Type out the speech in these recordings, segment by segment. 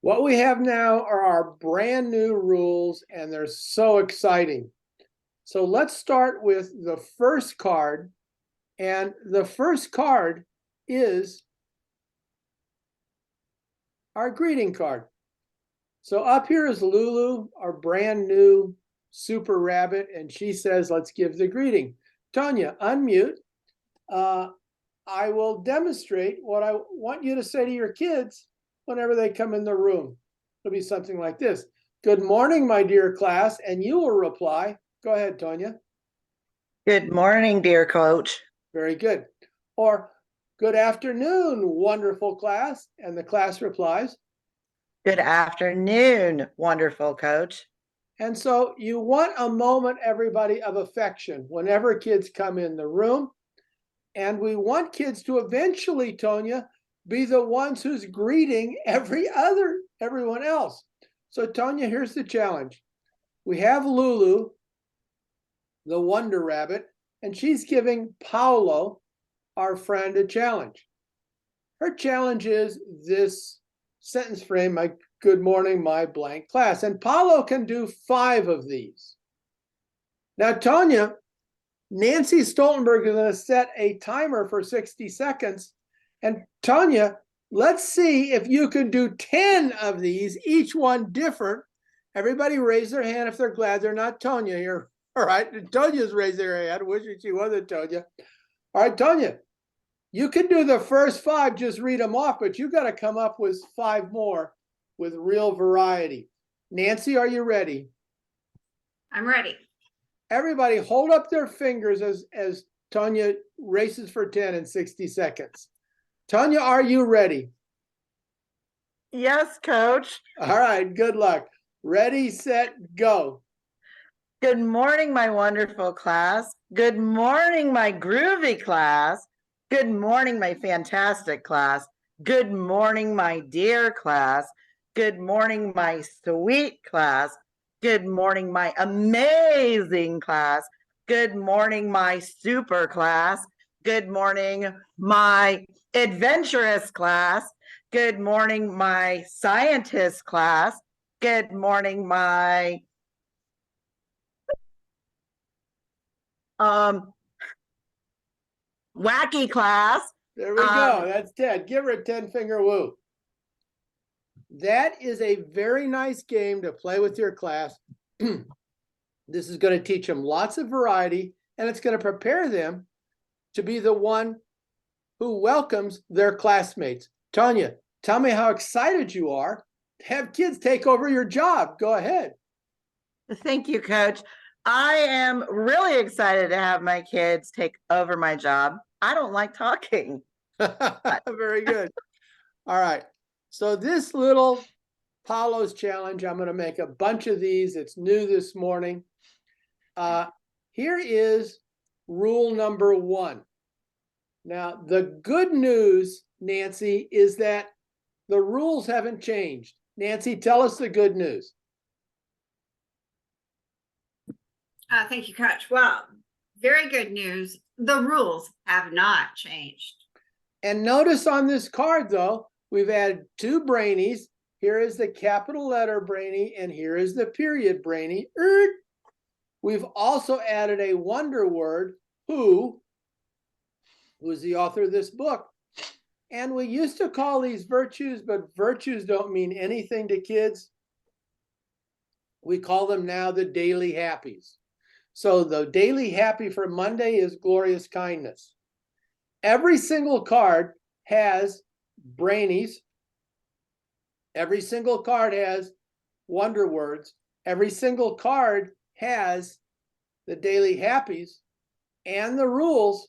What we have now are our brand new rules, and they're so exciting. So let's start with the first card. And the first card is our greeting card. So up here is Lulu, our brand new super rabbit, and she says, let's give the greeting. Tonya, unmute. I will demonstrate what I want you to say to your kids whenever they come in the room. It'll be something like this. Good morning, my dear class, and you will reply. Go ahead, Tonya. Good morning, dear coach. Very good. Or, good afternoon, wonderful class, and the class replies. Good afternoon, wonderful coach. And so you want a moment, everybody, of affection whenever kids come in the room. And we want kids to eventually, Tonya, be the ones who's greeting everyone else. So Tonya, here's the challenge. We have Lulu, the Wonder Rabbit, and she's giving Paolo, our friend, a challenge. Her challenge is this sentence frame, my good morning, my blank class. And Paolo can do 5 of these. Now, Tonya, Nancy Stoltenberg is going to set a timer for 60 seconds. And Tonya, let's see if you can do 10 of these, each one different. Everybody raise their hand if they're glad they're not Tonya here. All right, Tonya's raised her hand, wishing she wasn't Tonya. All right, Tonya, you can do the first 5, just read them off, but you got to come up with 5 more with real variety. Nancy, are you ready? I'm ready. Everybody hold up their fingers as Tonya races for 10 in 60 seconds. Tonya, are you ready? Yes, coach. All right, good luck. Ready, set, go. Good morning, my wonderful class. Good morning, my groovy class. Good morning, my fantastic class. Good morning, my dear class. Good morning, my sweet class. Good morning, my amazing class. Good morning, my super class. Good morning, my adventurous class. Good morning, my scientist class. Good morning, my wacky class. There we go. That's 10. Give her a 10-finger woo. That is a very nice game to play with your class. This is going to teach them lots of variety, and it's going to prepare them to be the one who welcomes their classmates. Tonya, tell me how excited you are to have kids take over your job. Go ahead. Thank you, Coach. I am really excited to have my kids take over my job. I don't like talking. Very good. All right. So this little Paolo's challenge, I'm going to make a bunch of these. It's new this morning. Here is rule number 1. Now, the good news, Nancy, is that the rules haven't changed. Nancy, tell us the good news. Thank you, Coach. Well, very good news. The rules have not changed. And notice on this card, though, we've added 2 brainies. Here is the capital letter brainy, and here is the period brainy. We've also added a wonder word, who is the author of this book. And we used to call these virtues, but virtues don't mean anything to kids. We call them now the daily happies. So the daily happy for Monday is glorious kindness. Every single card has brainies. Every single card has wonder words. Every single card has the daily happies and the rules.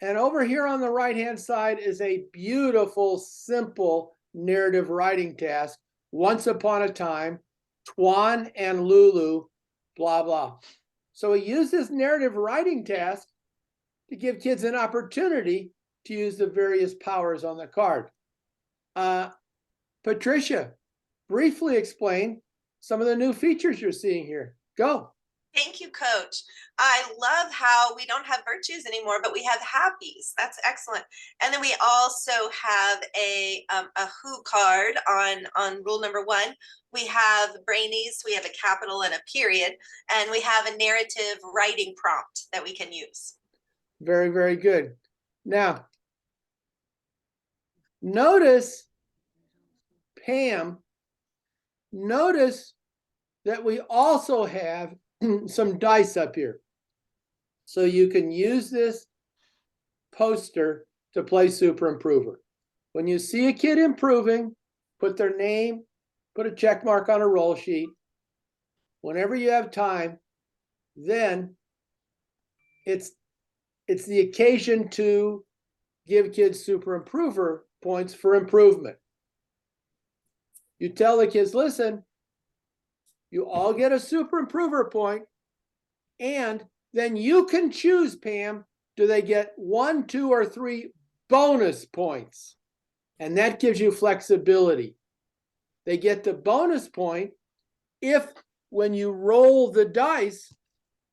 And over here on the right-hand side is a beautiful, simple narrative writing task. Once upon a time, Tuan and Lulu, blah, blah. So we use this narrative writing task to give kids an opportunity to use the various powers on the card. Patricia, briefly explain some of the new features you're seeing here. Go. Thank you, Coach. I love how we don't have virtues anymore, but we have happies. That's excellent. And then we also have a who card on rule number 1. We have brainies, we have a capital and a period, and we have a narrative writing prompt that we can use. Very, very good. Now, notice, Pam, notice that we also have some dice up here. So you can use this poster to play Super Improver. When you see a kid improving, put their name, put a check mark on a roll sheet. Whenever you have time, then it's the occasion to give kids Super Improver points for improvement. You tell the kids, listen, you all get a Super Improver point, and then you can choose, Pam, do they get 1, 2, or 3 bonus points? And that gives you flexibility. They get the bonus point if when you roll the dice,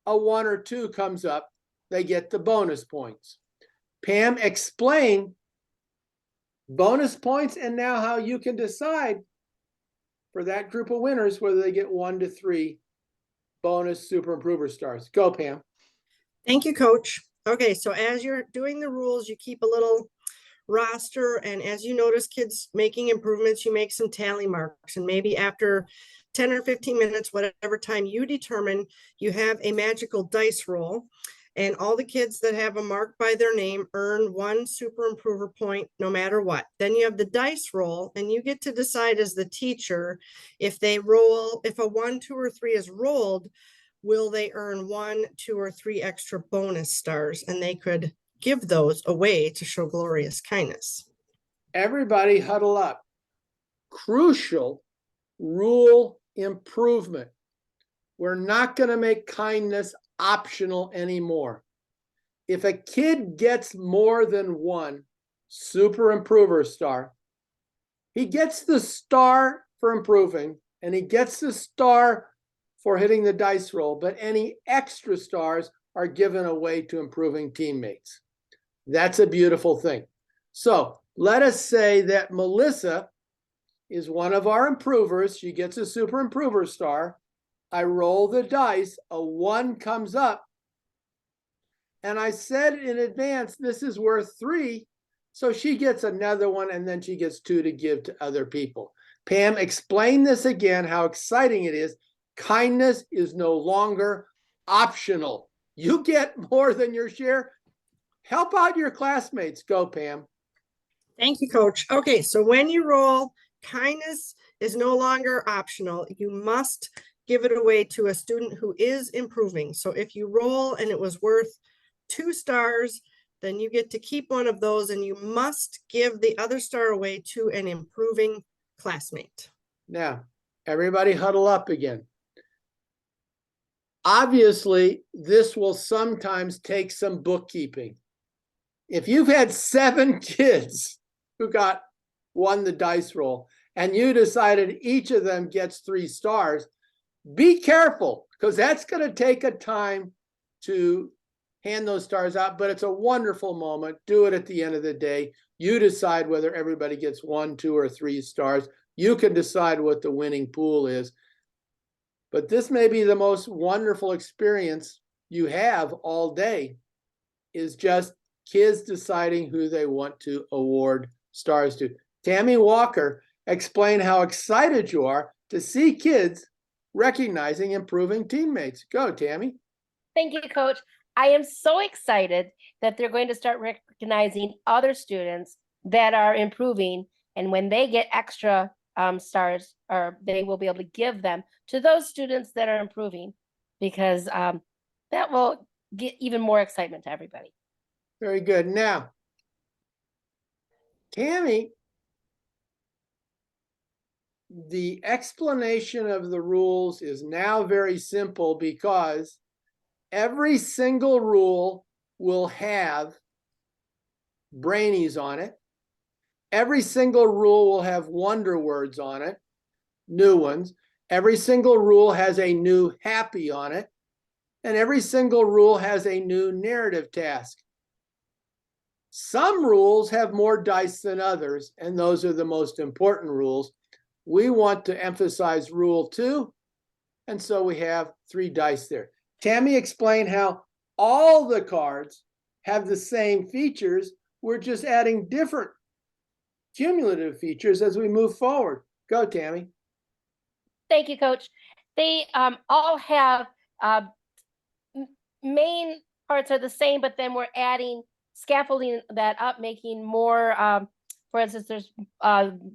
a 1 or 2 comes up, they get the bonus points. Pam, explain bonus points and now how you can decide for that group of winners whether they get 1 to 3 bonus Super Improver stars. Go, Pam. Thank you, Coach. Okay, so as you're doing the rules, you keep a little roster, and as you notice kids making improvements, you make some tally marks, and maybe after 10 or 15 minutes, whatever time you determine, you have a magical dice roll, and all the kids that have a mark by their name earn 1 Super Improver point no matter what. Then you have the dice roll, and you get to decide as the teacher if they roll, if a 1, 2, or 3 is rolled, will they earn 1, 2, or 3 extra bonus stars, and they could give those away to show glorious kindness. Everybody huddle up. Crucial rule improvement. We're not going to make kindness optional anymore. If a kid gets more than 1 Super Improver star, he gets the star for improving, and he gets the star for hitting the dice roll, but any extra stars are given away to improving teammates. That's a beautiful thing. So let us say that Melissa is one of our improvers. She gets a Super Improver star. I roll the dice, a 1 comes up, and I said in advance, this is worth 3. So she gets another 1, and then she gets 2 to give to other people. Pam, explain this again, how exciting it is. Kindness is no longer optional. You get more than your share. Help out your classmates. Go, Pam. Thank you, Coach. Okay, so when you roll, kindness is no longer optional. You must give it away to a student who is improving. So if you roll and it was worth 2 stars, then you get to keep one of those, and you must give the other star away to an improving classmate. Now, everybody huddle up again. Obviously, this will sometimes take some bookkeeping. If you've had 7 kids who won the dice roll, and you decided each of them gets 3 stars, be careful, because that's going to take a time to hand those stars out, but it's a wonderful moment. Do it at the end of the day. You decide whether everybody gets 1, 2, or 3 stars. You can decide what the winning pool is. But this may be the most wonderful experience you have all day, is just kids deciding who they want to award stars to. Tammy Walker, explain how excited you are to see kids recognizing improving teammates. Go, Tammy. Thank you, Coach. I am so excited that they're going to start recognizing other students that are improving, and when they get extra stars, or they will be able to give them to those students that are improving, because that will get even more excitement to everybody. Very good. Now, Tammy, the explanation of the rules is now very simple, because every single rule will have brainies on it. Every single rule will have wonder words on it, new ones. Every single rule has a new happy on it. And every single rule has a new narrative task. Some rules have more dice than others, and those are the most important rules. We want to emphasize rule 2, and so we have 3 dice there. Tammy explained how all the cards have the same features. We're just adding different cumulative features as we move forward. Go, Tammy. Thank you, Coach. They all have main parts are the same, but then we're adding scaffolding that up, making more. For instance, there's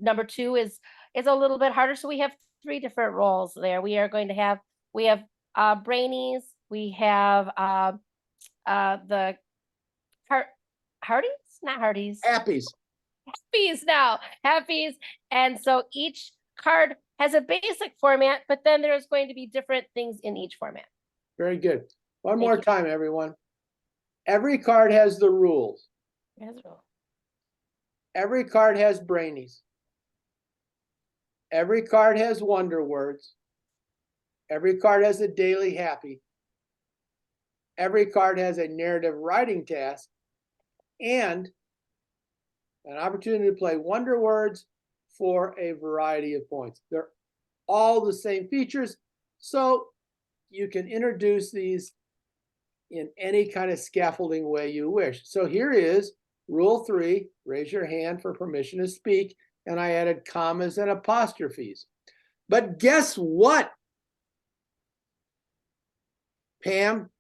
number 2 is a little bit harder, so we have 3 different roles there. We are going to have brainies, we have the Hardies, not Hardies, Happies. Happies, and so each card has a basic format, but then there's going to be different things in each format. Very good. One Thank more you. time, everyone. Every card has the rules. Every card has brainies. Every card has wonder words. Every card has a daily happy. Every card has a narrative writing task and an opportunity to play wonder words for a variety of points. They're all the same features, so you can introduce these in any kind of scaffolding way you wish. So here is rule 3, raise your hand for permission to speak, and I added commas and apostrophes. But guess what, Pam?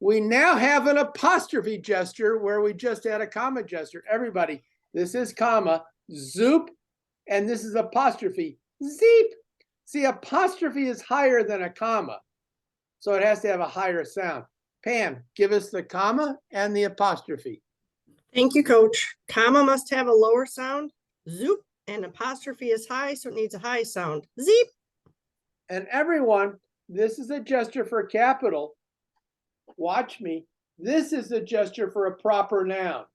We now have an apostrophe gesture where we just add a comma gesture. Everybody, this is comma, zoop, and this is apostrophe, zeep. See, apostrophe is higher than a comma, so it has to have a higher sound. Pam, give us the comma and the apostrophe. Thank you, Coach. Comma must have a lower sound, zoop, and apostrophe is high, so it needs a high sound, zeep. And everyone, this is a gesture for capital. Watch me. This is a gesture for a proper noun.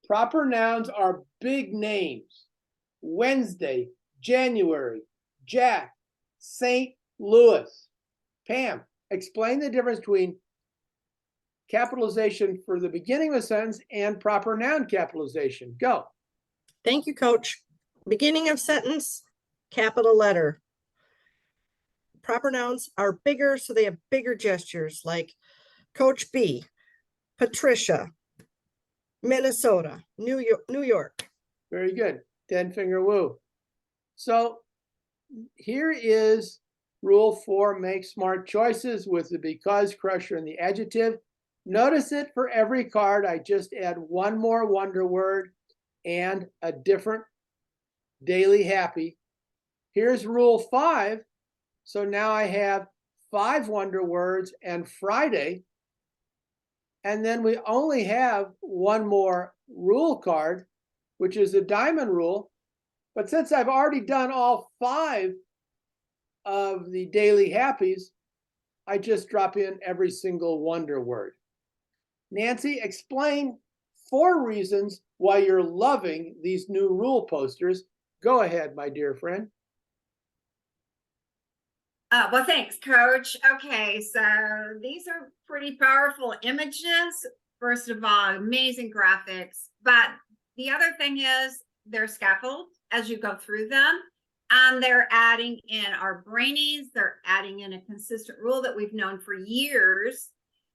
Proper nouns are big names. Wednesday, January, Jack, St. Louis. Pam, explain the difference between capitalization for the beginning of a sentence and proper noun capitalization. Go. Thank you, Coach. Beginning of sentence, capital letter. Proper nouns are bigger, so they have bigger gestures like Coach B, Patricia, Minnesota, New York. Very good. 10-finger woo. So here is rule 4, make smart choices with the because, crusher, and the adjective. Notice it for every card. I just add one more wonder word and a different daily happy. Here's rule 5. So now I have 5 wonder words and Friday. And then we only have one more rule card, which is a diamond rule. But since I've already done all 5 of the daily happies, I just drop in every single wonder word. Nancy, explain 4 reasons why you're loving these new rule posters. Go ahead, my dear friend. Well, thanks, Coach. Okay, so these are pretty powerful images. First of all, amazing graphics. But the other thing is they're scaffold as you go through them. And they're adding in our brainies. They're adding in a consistent rule that we've known for years.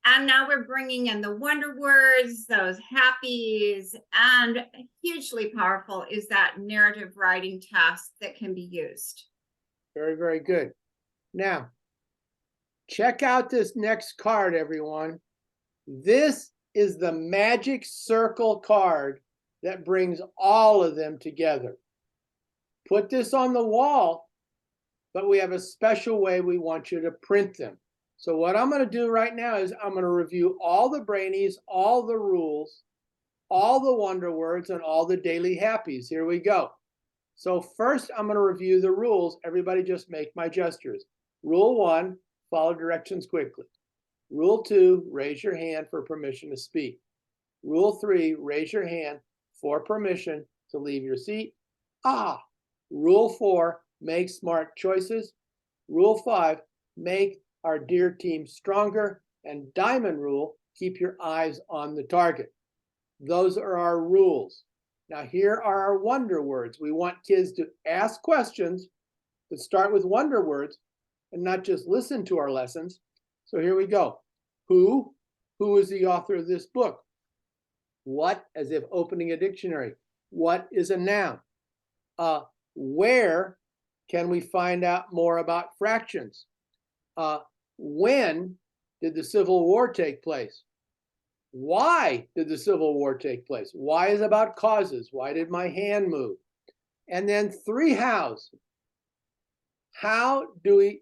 And now we're bringing in the wonder words, those happies, and hugely powerful is that narrative writing task that can be used. Very, very good. Now, check out this next card, everyone. This is the magic circle card that brings all of them together. Put this on the wall, but we have a special way we want you to print them. So what I'm going to do right now is I'm going to review all the brainies, all the rules, all the wonder words, and all the daily happies. Here we go. So first, I'm going to review the rules. Everybody just make my gestures. Rule 1, follow directions quickly. Rule 2, raise your hand for permission to speak. Rule 3, raise your hand for permission to leave your seat. Rule 4, make smart choices. Rule 5, make our dear team stronger, and diamond rule, keep your eyes on the target. Those are our rules. Now here are our wonder words. We want kids to ask questions that start with wonder words and not just listen to our lessons. So here we go. Who is the author of this book? What, as if opening a dictionary. What is a noun? Where can we find out more about fractions? When did the Civil War take place? Why did the Civil War take place? Why is about causes. Why did my hand move? And then 3 hows. How do we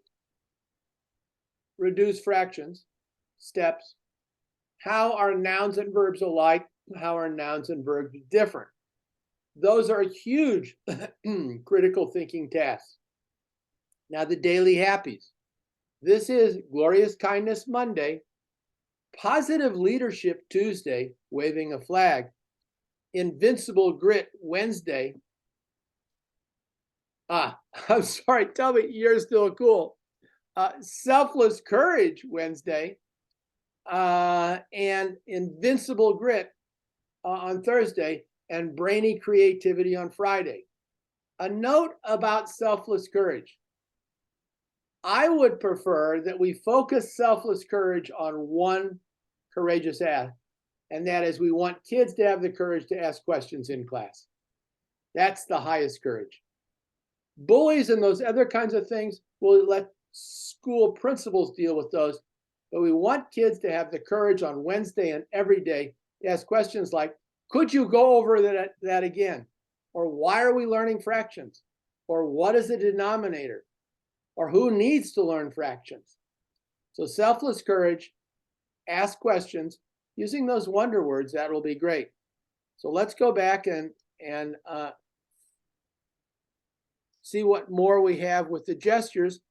reduce fractions? Steps. How are nouns and verbs alike? How are nouns and verbs different? Those are huge critical thinking tasks. Now the daily happies. This is Glorious Kindness Monday, Positive Leadership Tuesday, waving a flag, Invincible Grit Wednesday. I'm sorry, tell me you're still cool. Selfless Courage Wednesday, and Invincible Grit on Thursday, and Brainy Creativity on Friday. A note about selfless courage. I would prefer that we focus selfless courage on one courageous act, and that is we want kids to have the courage to ask questions in class. That's the highest courage. Bullies and those other kinds of things, we'll let school principals deal with those, but we want kids to have the courage on Wednesday and every day to ask questions like, could you go over that again? Or why are we learning fractions? Or what is a denominator? Or who needs to learn fractions? So selfless courage, ask questions, using those wonder words, that will be great. So let's go back and see what more we have with the gestures.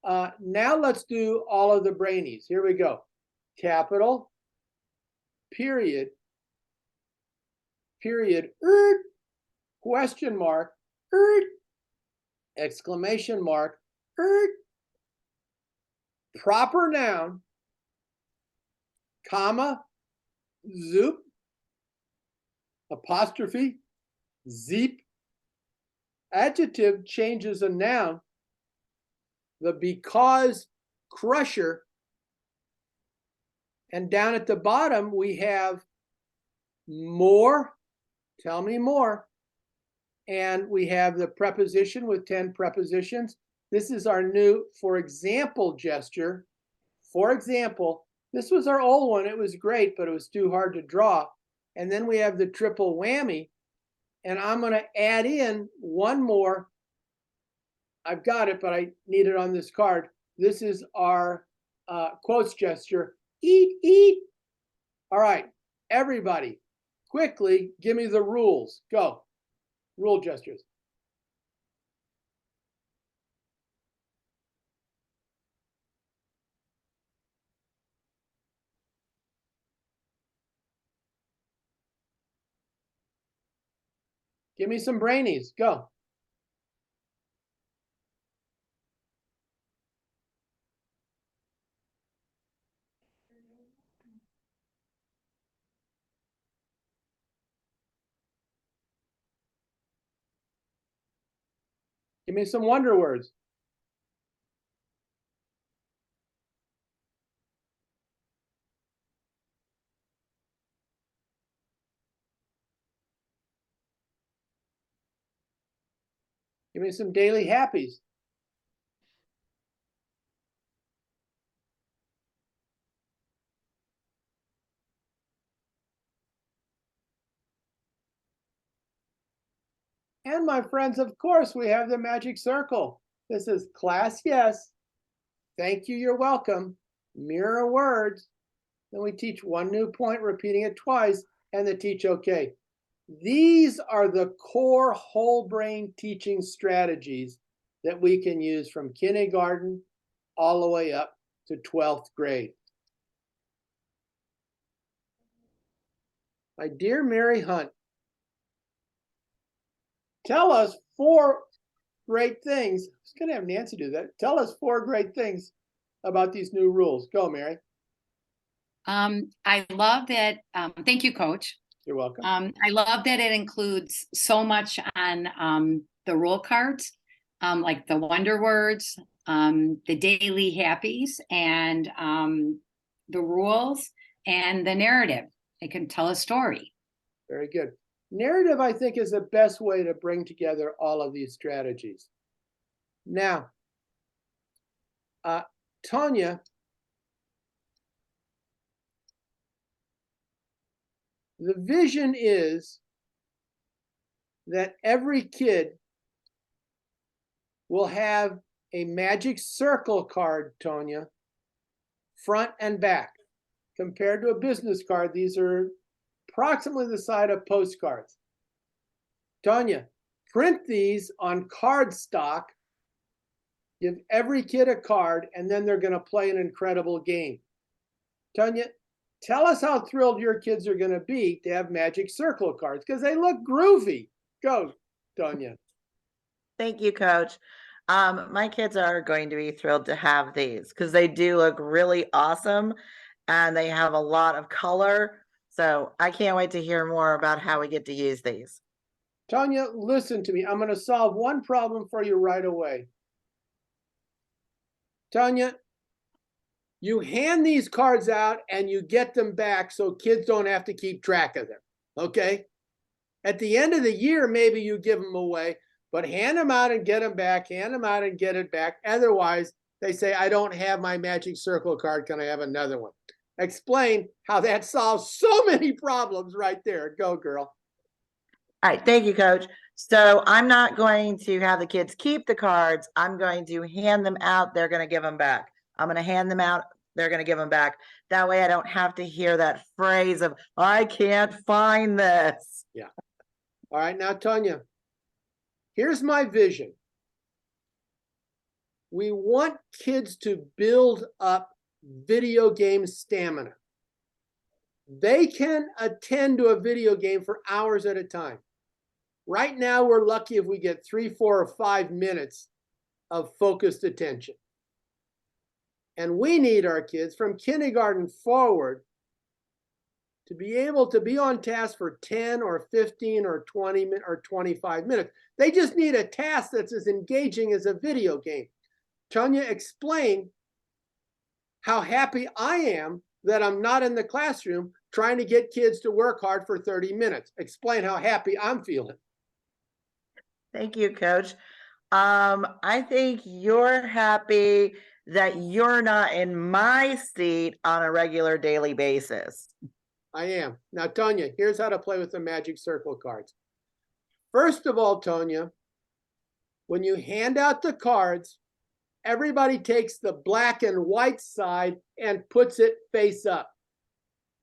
Now let's do all of the brainies. Here we go. Capital, period, question mark, exclamation mark, proper noun, comma, zoop, apostrophe, zeep. Adjective changes a noun. The because crusher. And down at the bottom, we have more, tell me more. And we have the preposition with 10 prepositions. This is our new for example gesture. For example, this was our old one. It was great, but it was too hard to draw. And then we have the triple whammy. And I'm going to add in one more. I've got it, but I need it on this card. This is our quotes gesture. Eat, eat. All right, everybody, quickly give me the rules. Go. Rule gestures. Give me some brainies. Go. Give me some wonder words. Give me some daily happies. And my friends, of course, we have the magic circle. This is class yes. Thank you, you're welcome. Mirror words. Then we teach one new point, repeating it twice, and the teach okay. These are the core whole brain teaching strategies that we can use from kindergarten all the way up to 12th grade. My dear Mary Hunt, tell us 4 great things. I was going to have Nancy do that. Tell us 4 great things about these new rules? Go, Mary. I love that. Thank you, Coach. You're welcome. I love that it includes so much on the rule cards, like the wonder words, the daily happies, and the rules and the narrative. It can tell a story. Very good. Narrative, I think, is the best way to bring together all of these strategies. Now, Tanya, the vision is that every kid will have a magic circle card, Tanya, front and back. Compared to a business card, these are approximately the size of postcards. Tanya, print these on cardstock, give every kid a card, and then they're going to play an incredible game. Tanya, tell us how thrilled your kids are going to be to have magic circle cards, because they look groovy. Go, Tanya. Thank you, Coach. My kids are going to be thrilled to have these because they do look really awesome and they have a lot of color. So I can't wait to hear more about how we get to use these. Tanya, listen to me. I'm going to solve one problem for you right away. Tanya, you hand these cards out and you get them back so kids don't have to keep track of them, okay? At the end of the year, maybe you give them away, but hand them out and get them back, hand them out and get it back. Otherwise, they say, I don't have my magic circle card. Can I have another one? Explain how that solves so many problems right there. Go, girl. All right, thank you, Coach. So I'm not going to have the kids keep the cards. I'm going to hand them out. They're going to give them back. I'm going to hand them out. They're going to give them back. That way I don't have to hear that phrase of, I can't find this. Yeah. All right, now, Tanya, here's my vision. We want kids to build up video game stamina. They can attend to a video game for hours at a time. Right now, we're lucky if we get 3, 4, or 5 minutes of focused attention. And we need our kids from kindergarten forward to be able to be on task for 10 or 15 or 20 or 25 minutes. They just need a task that's as engaging as a video game. Tanya, explain how happy I am that I'm not in the classroom trying to get kids to work hard for 30 minutes. Explain how happy I'm feeling. Thank you, Coach. I think you're happy that you're not in my seat on a regular daily basis. I am. Now, Tanya, here's how to play with the magic circle cards. First of all, Tanya, when you hand out the cards, everybody takes the black and white side and puts it face up.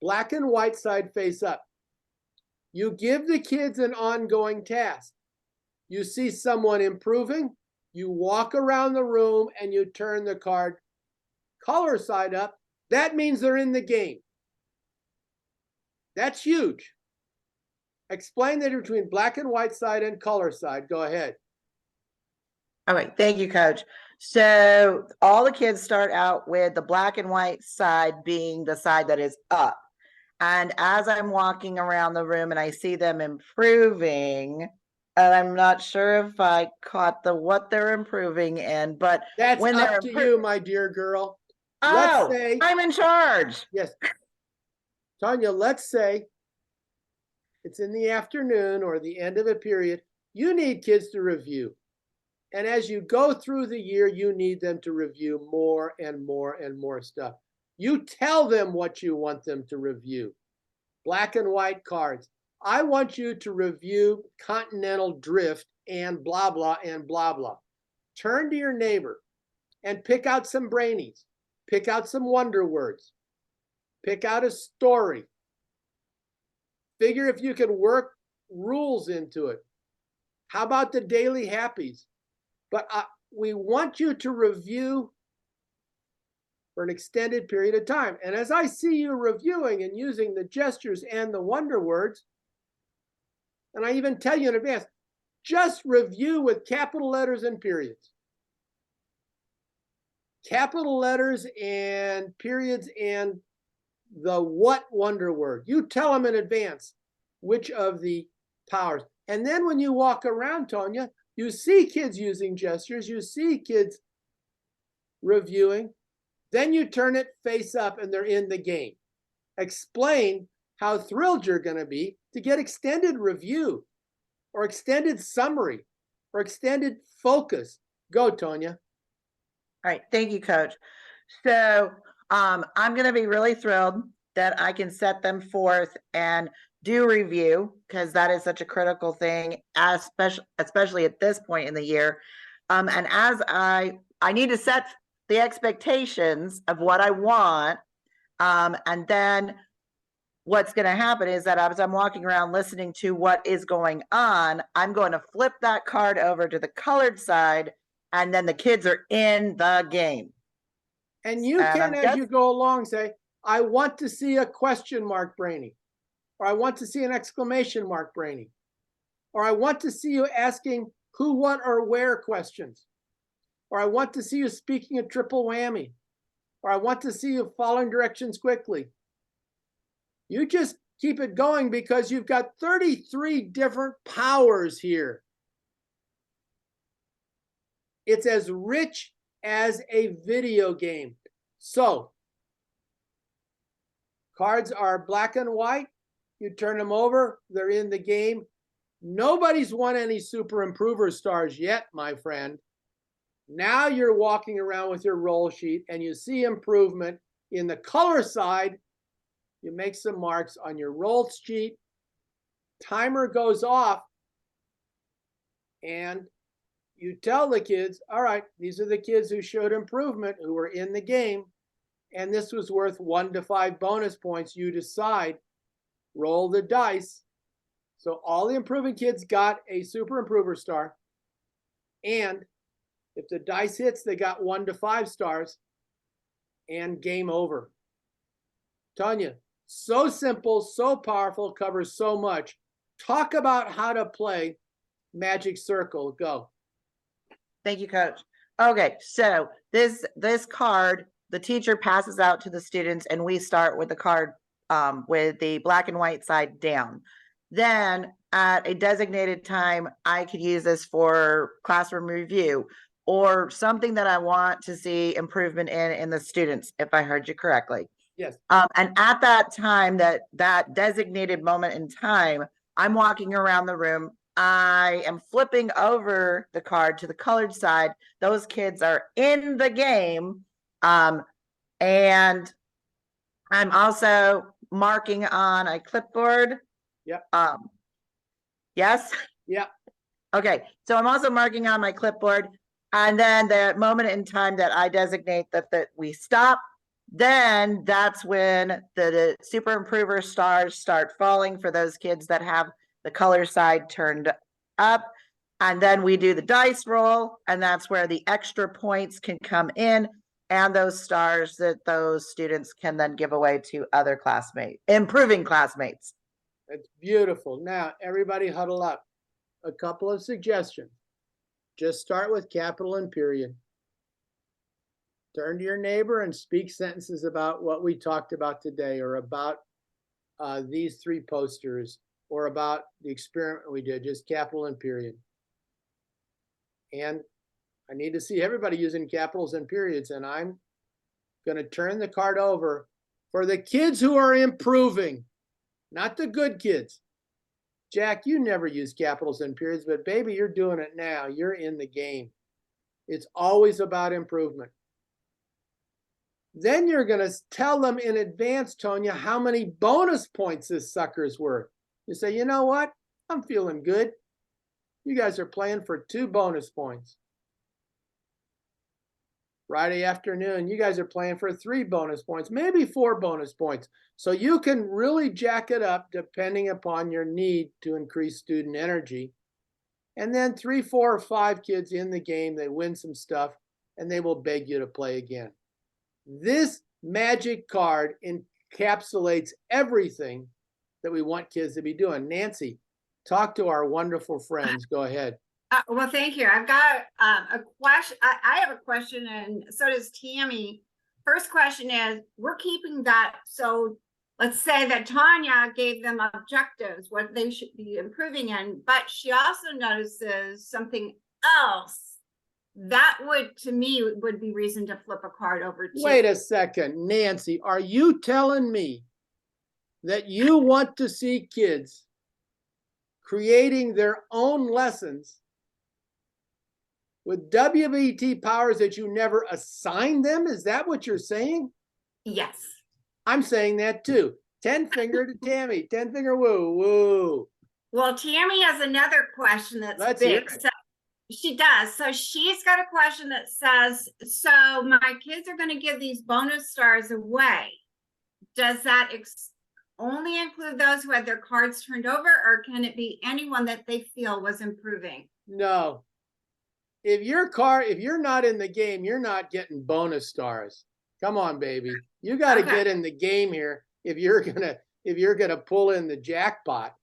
Black and white side face up. You give the kids an ongoing task. You see someone improving, you walk around the room and you turn the card color side up. That means they're in the game. That's huge. Explain the difference between black and white side and color side. Go ahead. All right, thank you, Coach. So all the kids start out with the black and white side being the side that is up. And as I'm walking around the room and I see them improving, and I'm not sure if I caught what they're improving in, but that's when up to you, my dear girl. Let's say I'm in charge. Yes. Tanya, let's say it's in the afternoon or the end of a period. You need kids to review. And as you go through the year, you need them to review more and more and more stuff. You tell them what you want them to review. Black and white cards. I want you to review continental drift and blah, blah, and blah, blah. Turn to your neighbor and pick out some brainies. Pick out some wonder words. Pick out a story. Figure if you can work rules into it. How about the daily happies? But we want you to review for an extended period of time. And as I see you reviewing and using the gestures and the wonder words, and I even tell you in advance, just review with capital letters and periods. capital letters and periods and the what wonder word. You tell them in advance which of the powers. And then when you walk around, Tonya, you see kids using gestures, you see kids reviewing, then you turn it face up and they're in the game. Explain how thrilled you're going to be to get extended review or extended summary or extended focus. Go, Tonya. All right, thank you, Coach. So I'm going to be really thrilled that I can set them forth and do review, because that is such a critical thing, especially at this point in the year. And as I need to set the expectations of what I want, and then what's going to happen is that as I'm walking around listening to what is going on, I'm going to flip that card over to the colored side, and then the kids are in the game. And you can, as you go along, say, I want to see a question mark, Brainy. Or I want to see an exclamation mark, Brainy. Or I want to see you asking who, what, or where questions. Or I want to see you speaking a triple whammy. Or I want to see you following directions quickly. You just keep it going because you've got 33 different powers here. It's as rich as a video game. So, cards are black and white. You turn them over, they're in the game. Nobody's won any super improver stars yet, my friend. Now you're walking around with your roll sheet and you see improvement in the color side. You make some marks on your roll sheet. Timer goes off and you tell the kids, all right, these are the kids who showed improvement, who were in the game, and this was worth 1 to 5 bonus points. You decide, roll the dice. So all the improving kids got a super improver star, and if the dice hits, they got 1 to 5 stars, and game over. Tonya, so simple, so powerful, covers so much. Talk about how to play Magic Circle. Go. Thank you, Coach. Okay, so this card, the teacher passes out to the students, and we start with the card with the black and white side down. Then at a designated time, I could use this for classroom review or something that I want to see improvement in the students, if I heard you correctly. Yes. And at that time, that designated moment in time, I'm walking around the room. I am flipping over the card to the colored side. Those kids are in the game. And I'm also marking on a clipboard. Yep. Yes? Yeah. Okay. So I'm also marking on my clipboard. And then the moment in time that I designate that we stop, then that's when the super improver stars start falling for those kids that have the color side turned up. And then we do the dice roll, and that's where the extra points can come in, and those stars that those students can then give away to other classmates, improving classmates. That's beautiful. Now, everybody huddle up. A couple of suggestions. Just start with capital and period. Turn to your neighbor and speak sentences about what we talked about today, or about these 3 posters, or about the experiment we did, just capital and period. And I need to see everybody using capitals and periods, and I'm going to turn the card over for the kids who are improving, not the good kids. Jack, you never use capitals and periods, but baby, you're doing it now. You're in the game. It's always about improvement. Then you're going to tell them in advance, Tonya, how many bonus points this sucker's worth. You say, you know what? I'm feeling good. You guys are playing for 2 bonus points. Friday afternoon, you guys are playing for 3 bonus points, maybe 4 bonus points. So you can really jack it up depending upon your need to increase student energy. And then 3, 4, or 5 kids in the game, they win some stuff, and they will beg you to play again. This magic card encapsulates everything that we want kids to be doing. Nancy, talk to our wonderful friends. Go ahead. Well, thank you. I've got a question. I have a question, and so does Tammy. First question is, we're keeping that. So let's say that Tanya gave them objectives, what they should be improving in, but she also notices something else. That would, to me, would be reason to flip a card over to. Wait a second, Nancy, are you telling me that you want to see kids creating their own lessons with WBT powers that you never assigned them? Is that what you're saying? Yes. I'm saying that too. 10 finger to Tammy, 10 finger woo, woo. Well, Tammy has another question that's Let's hear big. it. So she does. So she's got a question that says, so my kids are going to give these bonus stars away. Does that only include those who had their cards turned over, or can it be anyone that they feel was improving? No. If you're not in the game, you're not getting bonus stars. Come on, baby. You got to get in the game here if you're gonna pull in the jackpot.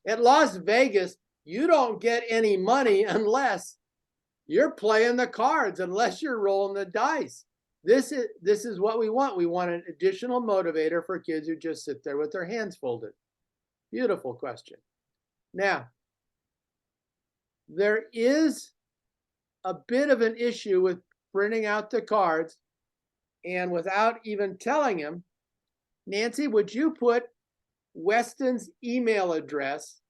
At Las Vegas, you don't get any money unless you're playing the cards, unless you're rolling the dice. This is what we want. We want an additional motivator for kids who just sit there with their hands folded. Beautiful question. Now, there is a bit of an issue with printing out the cards, and without even telling him, Nancy, would you put Weston's email address?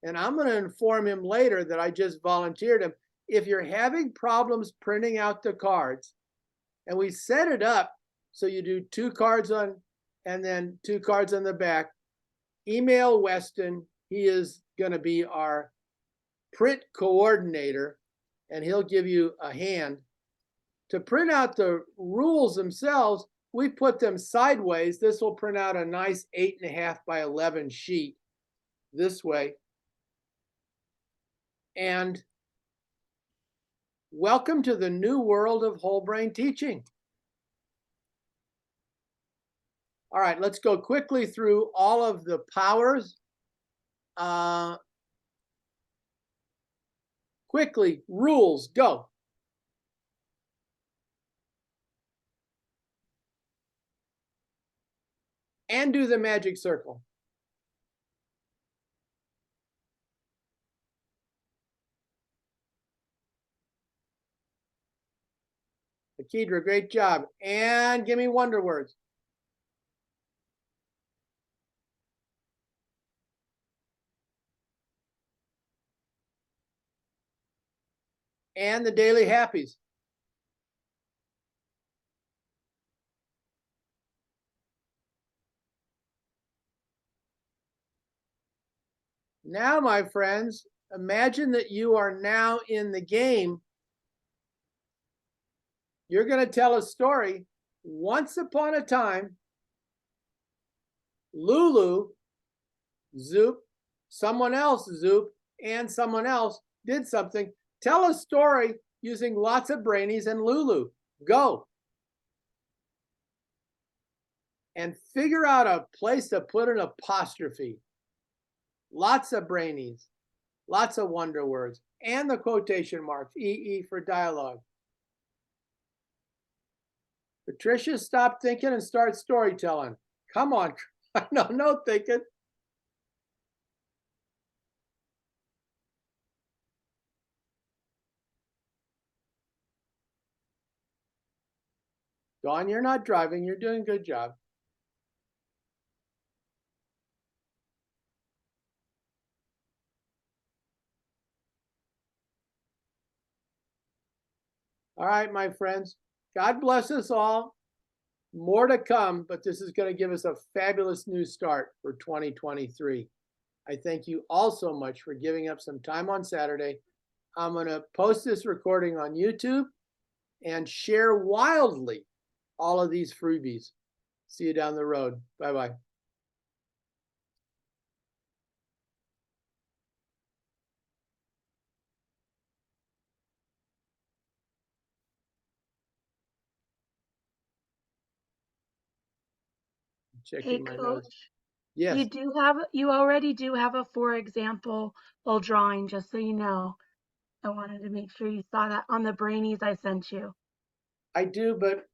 And I'm going to inform him later that I just volunteered him. If you're having problems printing out the cards, and we set it up so you do 2 cards on and then 2 cards on the back, email Weston. He is going to be our print coordinator, and he'll give you a hand. To print out the rules themselves, we put them sideways. This will print out a nice 8.5 by 11 sheet this way. And welcome to the new world of whole brain teaching. All right, let's go quickly through all of the powers. Quickly, rules, go. And do the magic circle. Akidra, great job. And give me wonder words. And the daily happies. Now, my friends, imagine that you are now in the game. You're going to tell a story. Once upon a time, Lulu, Zoop, someone else, Zoop, and someone else did something. Tell a story using lots of brainies and Lulu. Go. And figure out a place to put an apostrophe. Lots of brainies, lots of wonder words, and the quotation marks, EE for dialogue. Patricia, stop thinking and start storytelling. Come on. No thinking. Dawn, you're not driving. You're doing a good job. All right, my friends. God bless us all. More to come, but this is going to give us a fabulous new start for 2023. I thank you all so much for giving up some time on Saturday. I'm going to post this recording on YouTube and share wildly all of these freebies. See you down the road. Bye-bye. Checking my notes. Yes. You already do have a for example drawing, just so you know. I wanted to make sure you saw that on the brainies I sent you. I do, but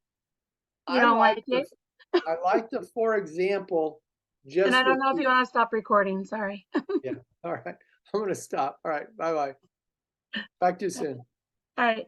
You I don't like like the, it? I like the for example. Just And I don't with know if the- you want to stop recording, sorry. Yeah. All right. I'm gonna stop. All right. Bye bye. Talk to you soon. All right.